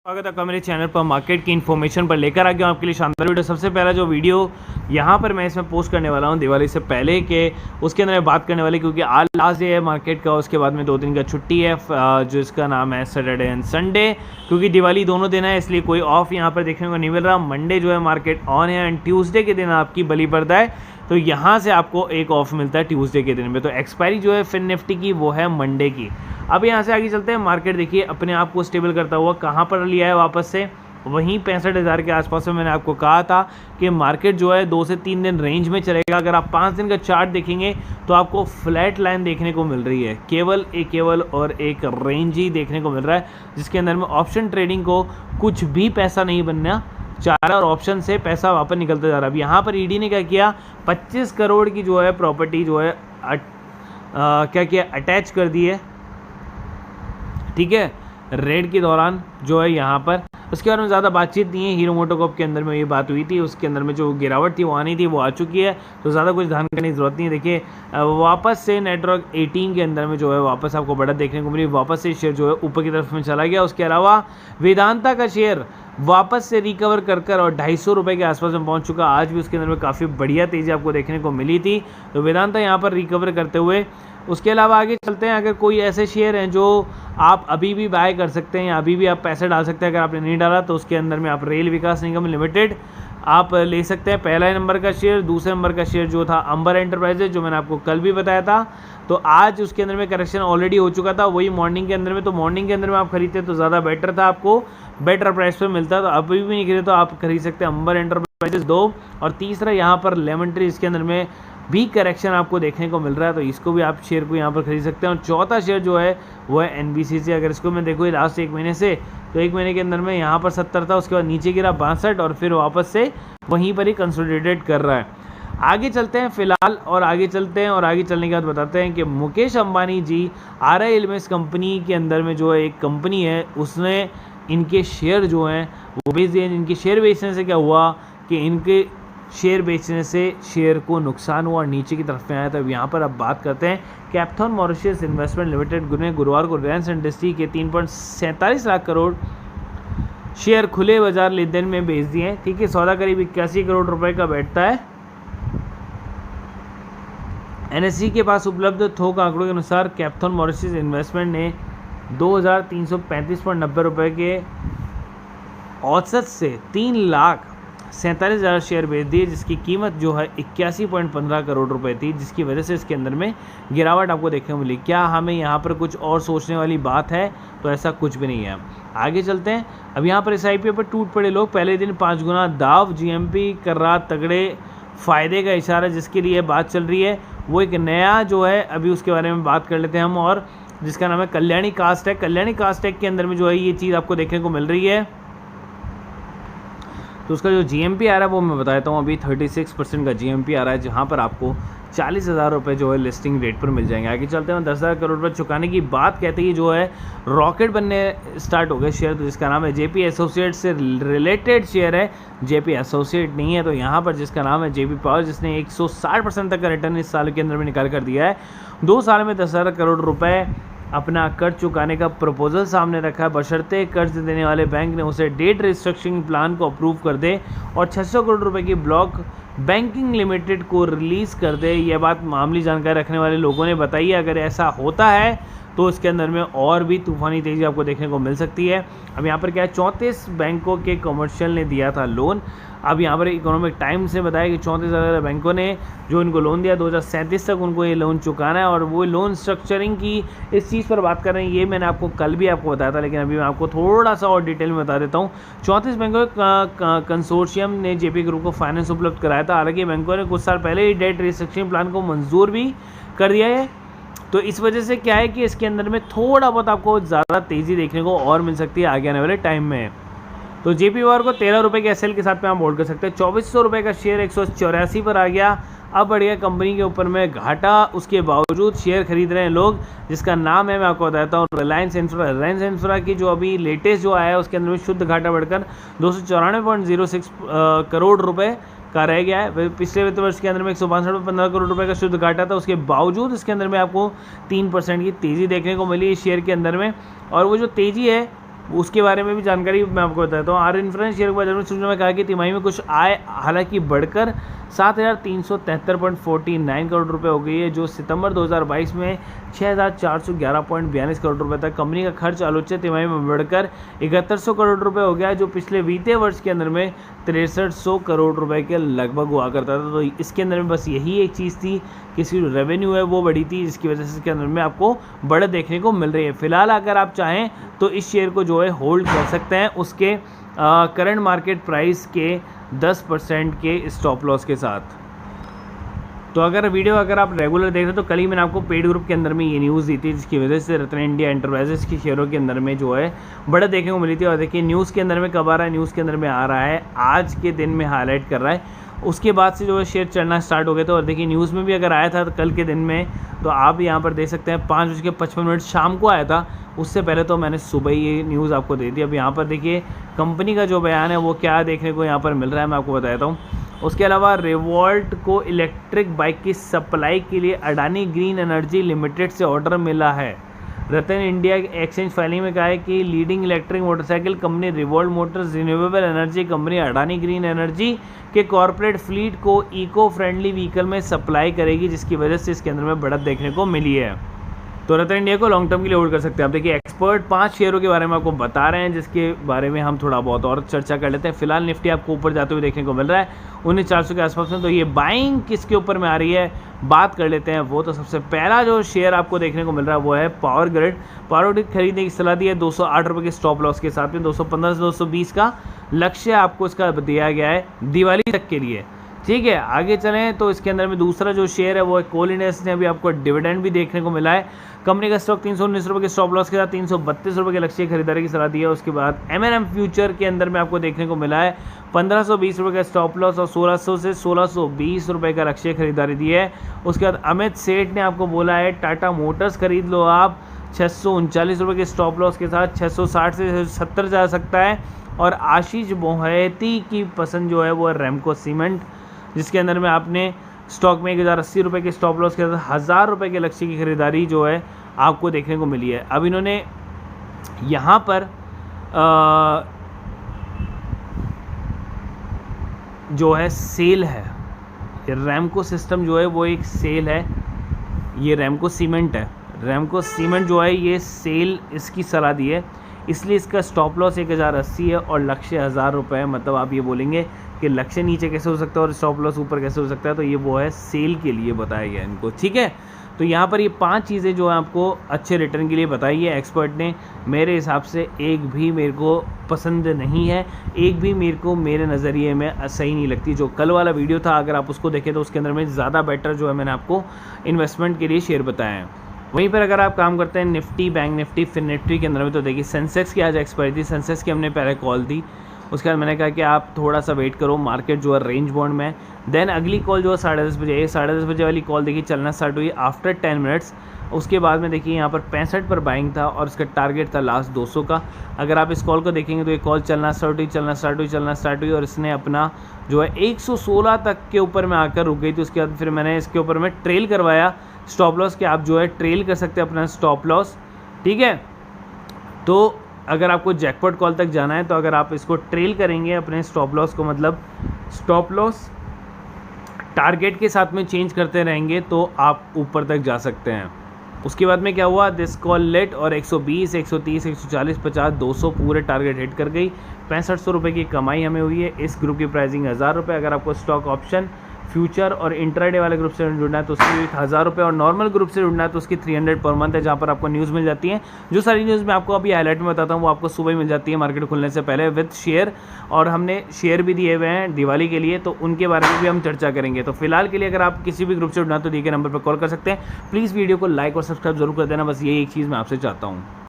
स्वागत है आपका मेरे चैनल पर मार्केट की इन्फॉर्मेशन पर लेकर आ गया हूँ आपके लिए शानदार वीडियो। सबसे पहला जो वीडियो यहाँ पर मैं इसमें पोस्ट करने वाला हूँ दिवाली से पहले के, उसके अंदर मैं बात करने वाली क्योंकि आज लास्ट डे है मार्केट का। उसके बाद में 2 दिन का छुट्टी है जो इसका नाम है सैटरडे एंड संडे, क्योंकि दिवाली दोनों दिन है इसलिए कोई ऑफ यहाँ पर देखने को नहीं मिल रहा। मंडे जो है मार्केट ऑन है एंड ट्यूसडे के दिन आपकी बलि पड़ता है, तो यहाँ से आपको एक ऑफ मिलता है ट्यूसडे के दिन में। तो एक्सपायरी जो है फिन निफ्टी की वो है मंडे की। अब यहाँ से आगे चलते हैं। मार्केट देखिए अपने आप को स्टेबल करता हुआ कहाँ पर लिया है वापस से, वहीं 65,000 के आसपास में। मैंने आपको कहा था कि मार्केट जो है 2 से 3 दिन रेंज में चलेगा। अगर आप 5 दिन का चार्ट देखेंगे तो आपको फ्लैट लाइन देखने को मिल रही है, केवल और एक रेंज ही देखने को मिल रहा है, जिसके अंदर में ऑप्शन ट्रेडिंग को कुछ भी पैसा नहीं बनना चाह रहा और ऑप्शन से पैसा वापस निकलता जा रहा है। अब यहाँ पर ईडी ने क्या किया, 25 करोड़ की जो है प्रॉपर्टी जो है क्या किया, अटैच कर दी है, ठीक है, रेड के दौरान जो है यहाँ पर। उसके बारे में ज़्यादा बातचीत नहीं है। हीरो मोटोकॉर्प के अंदर में ये बात हुई थी, उसके अंदर में जो गिरावट थी वो आनी थी, वो आ चुकी है, तो ज़्यादा कुछ ध्यान करने की ज़रूरत नहीं है। देखिए वापस से नेटवर्क 18 के अंदर में जो है वापस आपको बढ़त देखने को मिली, वापस से शेयर जो है ऊपर की तरफ में चला गया। उसके अलावा वेदांता का शेयर वापस से रिकवर कर और 250 रुपये के आसपास में पहुंच चुका। आज भी उसके अंदर में काफ़ी बढ़िया तेज़ी आपको देखने को मिली थी, तो वेदांता यहाँ पर रिकवर करते हुए। उसके अलावा आगे चलते हैं। अगर कोई ऐसे शेयर हैं जो आप अभी भी बाय कर सकते हैं या अभी भी आप पैसे डाल सकते हैं, अगर आपने नहीं डाला तो उसके अंदर में आप रेल विकास निगम लिमिटेड आप ले सकते हैं, पहला नंबर का शेयर। दूसरे नंबर का शेयर जो था अंबर एंटरप्राइजेज, जो मैंने आपको कल भी बताया था, तो आज उसके अंदर में करेक्शन ऑलरेडी हो चुका था, वही मॉर्निंग के अंदर में। तो मॉर्निंग के अंदर में आप खरीदते तो ज़्यादा बेटर था, आपको बेटर प्राइस पर मिलता। तो अभी भी नहीं खरीदे तो आप खरीद सकते हैं अंबर एंटरप्राइजेज 2। और तीसरा यहाँ पर लेमन ट्री, इसके अंदर में भी करेक्शन आपको देखने को मिल रहा है, तो इसको भी आप शेयर को यहाँ पर खरीद सकते हैं। और चौथा शेयर जो है वो है एनबीसीसी। अगर इसको मैं देखूँ लास्ट 1 महीने से, तो 1 महीने के अंदर में यहाँ पर 70 था, उसके बाद नीचे गिरा 62 और फिर वापस से वहीं पर ही कंसोलिडेट कर रहा है। आगे चलते हैं फिलहाल, और आगे चलते हैं और आगे चलने के बाद बताते हैं कि मुकेश अंबानी जी आरआई इल्मेस कंपनी के अंदर में जो है एक कंपनी है, उसने इनके शेयर जो हैं वो बेच दिए। इनके शेयर बेचने से क्या हुआ कि इनके शेयर बेचने से शेयर को नुकसान हुआ और नीचे की तरफ में आया। तो यहाँ पर अब बात करते हैं कैप्थन मॉरिशस इन्वेस्टमेंट लिमिटेड ने गुरुवार को रिलायंस इंडस्ट्री के 3.47 लाख करोड़ शेयर खुले बाजार लेन देन में बेच दिए हैं, ठीक है। सौदा करीब 81 करोड़ रुपए का बैठता है। एनएससी के पास उपलब्ध थोक आंकड़ों के अनुसार कैप्थन मॉरिशस इन्वेस्टमेंट ने 2,335.90 रुपये के औसत से 3,47,000 शेयर बेच दिए, जिसकी कीमत जो है 81.15 करोड़ रुपए थी, जिसकी वजह से इसके अंदर में गिरावट आपको देखने को मिली। क्या हमें यहाँ पर कुछ और सोचने वाली बात है? तो ऐसा कुछ भी नहीं है। आगे चलते हैं। अब यहाँ पर इस आईपीओ पर टूट पड़े लोग, पहले दिन 5 गुना दाव, जीएमपी कर रहा तगड़े फ़ायदे का इशारा, जिसके लिए बात चल रही है वो एक नया जो है, अभी उसके बारे में बात कर लेते हैं हम, और जिसका नाम है कल्याणी कास्टेक। कल्याणी कास्टेक के अंदर में जो है ये चीज़ आपको देखने को मिल रही है, तो उसका जो जीएमपी आ रहा है वो मैं बता देता हूँ। अभी 36% का जीएमपी आ रहा है, जहाँ पर आपको 40,000 रुपये जो है लिस्टिंग रेट पर मिल जाएंगे। आगे चलते हैं। 10,000 करोड़ रुपये चुकाने की बात कहते ही जो है रॉकेट बनने स्टार्ट हो गए शेयर, तो जिसका नाम है जेपी एसोसिएट से रिलेटेड शेयर है, जेपी एसोसिएट नहीं है। तो यहाँ पर जिसका नाम है जेपी पावर, जिसने 160% तक का रिटर्न इस साल के अंदर में निकाल कर दिया है, 2 साल में 10,000 करोड़ रुपये अपना कर्ज चुकाने का प्रपोजल सामने रखा है, बशर्ते कर्ज देने वाले बैंक ने उसे डेट रिस्ट्रक्चरिंग प्लान को अप्रूव कर दे और 600 करोड़ रुपए की ब्लॉक बैंकिंग लिमिटेड को रिलीज़ कर दे। यह बात मामूली जानकारी रखने वाले लोगों ने बताई है। अगर ऐसा होता है तो इसके अंदर में और भी तूफानी तेज़ी आपको देखने को मिल सकती है। अब यहाँ पर क्या है, 34 बैंकों के कमर्शियल ने दिया था लोन। अब यहाँ पर इकोनॉमिक टाइम्स से बताया कि 34,000 बैंकों ने जो इनको लोन दिया, 2037 तक उनको ये लोन चुकाना है। और वो लोन स्ट्रक्चरिंग की इस चीज़ पर बात कर रहे हैं, ये मैंने आपको कल भी आपको बताया था, लेकिन अभी मैं आपको थोड़ा सा और डिटेल में बता देता हूँ। 34 बैंकों का कंसोर्शियम ने जेपी ग्रुप को फाइनेंस उपलब्ध कराया था। हालांकि बैंकों ने कुछ साल पहले ही डेट रिस्ट्रक्चरिंग प्लान को मंजूर भी कर दिया है, तो इस वजह से क्या है कि इसके अंदर में थोड़ा बहुत आपको ज़्यादा तेज़ी देखने को और मिल सकती है आगे आने वाले टाइम में। तो जेपी पावर को 13 रुपये के एसएल के साथ में आप होल्ड कर सकते हैं। 2400 रुपये का शेयर 184 पर आ गया। अब बढ़ गया कंपनी के ऊपर में घाटा, उसके बावजूद शेयर खरीद रहे हैं लोग, जिसका नाम है, मैं आपको बताता हूँ, रिलायंस इंफ्रा। रिलायंस इंफ्रा की जो अभी लेटेस्ट जो आया है उसके अंदर में शुद्ध घाटा बढ़कर 294.06 करोड़ रुपये का रह गया है। पिछले वित्त वर्ष के अंदर में 162.15 करोड़ रुपए का शुद्ध घाटा था, उसके बावजूद इसके अंदर में आपको 3% की तेज़ी देखने को मिली इस शेयर के अंदर में। और वो जो तेज़ी है उसके बारे में भी जानकारी मैं आपको बताता हूँ। आर इन्फ्लुएंस शेयर बाजार में सूचना में कहा कि तिमाही में कुछ आय हालांकि बढ़कर 7,373.49 करोड़ रुपए हो गई है, जो सितंबर 2022 में 6,411.42 करोड़ रुपए तक। कंपनी का खर्च आलोचित तिमाही में बढ़कर 7100 करोड़ रुपए हो गया है, जो पिछले वित्तीय वर्ष के अंदर में 6300 करोड़ रुपए के लगभग हुआ करता था। तो इसके अंदर में बस यही एक चीज़ थी कि इसकी रेवेन्यू है वो बढ़ी थी, जिसकी वजह से इसके अंदर में आपको बढ़त देखने को मिल रही है। फिलहाल अगर आप चाहें तो इस शेयर को जो है होल्ड कर सकते हैं उसके करंट मार्केट प्राइस के 10% के स्टॉप लॉस के साथ। तो अगर आप रेगुलर देख रहे हो तो कल ही मैंने आपको पेड ग्रुप के अंदर में ये न्यूज़ दी थी, जिसकी वजह से रत्न इंडिया एंटरप्राइजेस की शेयरों के अंदर में जो है बढ़त देखने को मिली थी। और देखिए न्यूज़ के अंदर में कब आ रहा है, न्यूज़ के अंदर में आ रहा है आज के दिन में हाईलाइट कर रहा है, उसके बाद से जो है शेयर चढ़ना स्टार्ट हो गए थे। और देखिए न्यूज़ में भी अगर आया था तो कल के दिन में, तो आप यहाँ पर देख सकते हैं 5:55 शाम को आया था, उससे पहले तो मैंने सुबह ही ये न्यूज़ आपको दे दी। अब यहाँ पर देखिए कंपनी का जो बयान है वो क्या देखने को यहाँ पर मिल रहा है, मैं आपको बताता हूँ। उसके अलावा रिवॉल्ट को इलेक्ट्रिक बाइक की सप्लाई के लिए अडानी ग्रीन एनर्जी लिमिटेड से ऑर्डर मिला है। रतन इंडिया एक्सचेंज फाइलिंग में कहा है कि leading electric motorcycle company revolt Motors renewable energy company Adani green energy के कॉर्पोरेट फ्लीट को इको फ्रेंडली व्हीकल में सप्लाई करेगी, जिसकी वजह से इसके अंदर में बढ़त देखने को मिली है। तो रतन इंडिया को लॉन्ग टर्म के लिए होल्ड कर सकते हैं। आप देखिए एक्सपर्ट 5 शेयरों के बारे में आपको बता रहे हैं, जिसके बारे में हम थोड़ा बहुत और चर्चा कर लेते हैं। फिलहाल निफ्टी आपको ऊपर जाते हुए देखने को मिल रहा है 19,400 के आसपास में। तो ये बाइंग किसके ऊपर में आ रही है बात कर लेते हैं वो। तो सबसे पहला जो शेयर आपको देखने को मिल रहा है वो है पावर ग्रिड। पावर ग्रिड खरीदने की सलाह दी है 208 रुपये के स्टॉप लॉस के साथ में। 215 से 220 का लक्ष्य आपको इसका दिया गया है दिवाली तक के लिए, ठीक है। आगे चलें तो इसके अंदर में दूसरा जो शेयर है वो है कोल इंडिया। ने अभी आपको डिविडेंड भी देखने को मिला है। कंपनी का स्टॉक 319 रुपये के स्टॉप लॉस के साथ 332 रुपये के लक्ष्य खरीदारी की सलाह दी है। उसके बाद M&M फ्यूचर के अंदर में आपको देखने को मिला है 1520 रुपये का स्टॉप लॉस और 1600 से 1620 रुपये का लक्ष्य खरीदारी दी है। उसके बाद अमित सेठ ने आपको बोला है टाटा मोटर्स खरीद लो आप 639 रुपये के स्टॉप लॉस के साथ, 660 से 70 जा सकता है। और आशीष मोहती की पसंद जो है वो है रेमको सीमेंट, जिसके अंदर में आपने स्टॉक में 1080 रुपये के स्टॉप लॉस के साथ 1000 रुपये के लक्ष्य की खरीदारी जो है आपको देखने को मिली है। अब इन्होंने यहाँ पर जो है सेल है, रेमको सिस्टम जो है वो एक सेल है, ये रेमको सीमेंट है। रेमको सीमेंट जो है ये सेल इसकी सलाह दी है, इसलिए इसका स्टॉप लॉस 1080 है और लक्ष्य 1000 रुपये है। मतलब आप ये बोलेंगे कि लक्ष्य नीचे कैसे हो सकता है और स्टॉप लॉस ऊपर कैसे हो सकता है, तो ये वो है सेल के लिए बताया गया इनको, ठीक है। तो यहाँ पर ये 5 चीज़ें जो है आपको अच्छे रिटर्न के लिए बताई है एक्सपर्ट ने। मेरे हिसाब से एक भी मेरे को पसंद नहीं है, एक भी मेरे को मेरे नज़रिए में सही नहीं लगती। जो कल वाला वीडियो था अगर आप उसको देखें तो उसके अंदर में ज़्यादा बेटर जो है मैंने आपको इन्वेस्टमेंट के लिए शेयर बताए हैं। वहीं पर अगर आप काम करते हैं निफ्टी, बैंक निफ्टी, फिर निफ्टी के अंदर में, तो देखिए सेंसेक्स की आज एक्सपायरी थी। सेंसेक्स की हमने पहले कॉल दी, उसके बाद मैंने कहा कि आप थोड़ा सा वेट करो, मार्केट जो है रेंज बाउंड में। देन अगली कॉल जो है 10:30 बजे, 10:30 बजे वाली कॉल देखिए चलना स्टार्ट हुई आफ्टर 10 मिनट्स। उसके बाद में देखिए यहाँ पर 65 पर बाइंग था और उसका टारगेट था लास्ट 200 का। अगर आप इस कॉल को देखेंगे तो ये कॉल चलना स्टार्ट हुई और इसने अपना जो है 116 तक के ऊपर में आकर रुक गई थी। उसके बाद फिर मैंने इसके ऊपर में ट्रेल करवाया स्टॉप लॉस के, आप जो है ट्रेल कर सकते हैं अपना स्टॉप लॉस, ठीक है। तो अगर आपको जैकपॉट कॉल तक जाना है तो अगर आप इसको ट्रेल करेंगे अपने स्टॉप लॉस को, मतलब स्टॉप लॉस टारगेट के साथ में चेंज करते रहेंगे तो आप ऊपर तक जा सकते हैं। उसके बाद में क्या हुआ, दिस कॉल लेट और 120, 130, 140, 50, 200 पूरे टारगेट हिट कर गई। 6500 रुपये की कमाई हमें हुई है। इस ग्रुप की प्राइसिंग 1000 रुपये। अगर आपको स्टॉक ऑप्शन, फ्यूचर और इंट्राडे वाले ग्रुप से जुड़ना है तो उसकी 1000 रुपये और नॉर्मल ग्रुप से जुड़ना है तो उसकी 300 पर मंथ है, जहाँ पर आपको न्यूज़ मिल जाती है। जो सारी न्यूज़ मैं आपको अभी हाईलाइट में बताता हूँ वो आपको सुबह ही मिल जाती है मार्केट खुलने से पहले विद शेयर, और हमने शेयर भी दिए हुए हैं दिवाली के लिए, तो उनके बारे में भी हम चर्चा करेंगे। तो फिलहाल के लिए अगर आप किसी भी ग्रुप से जुड़ना तो दिए गए नंबर पर कॉल कर सकते हैं। प्लीज़ वीडियो को लाइक और सब्सक्राइब जरूर कर देना, बस यही एक चीज़ मैं आपसे चाहता हूँ।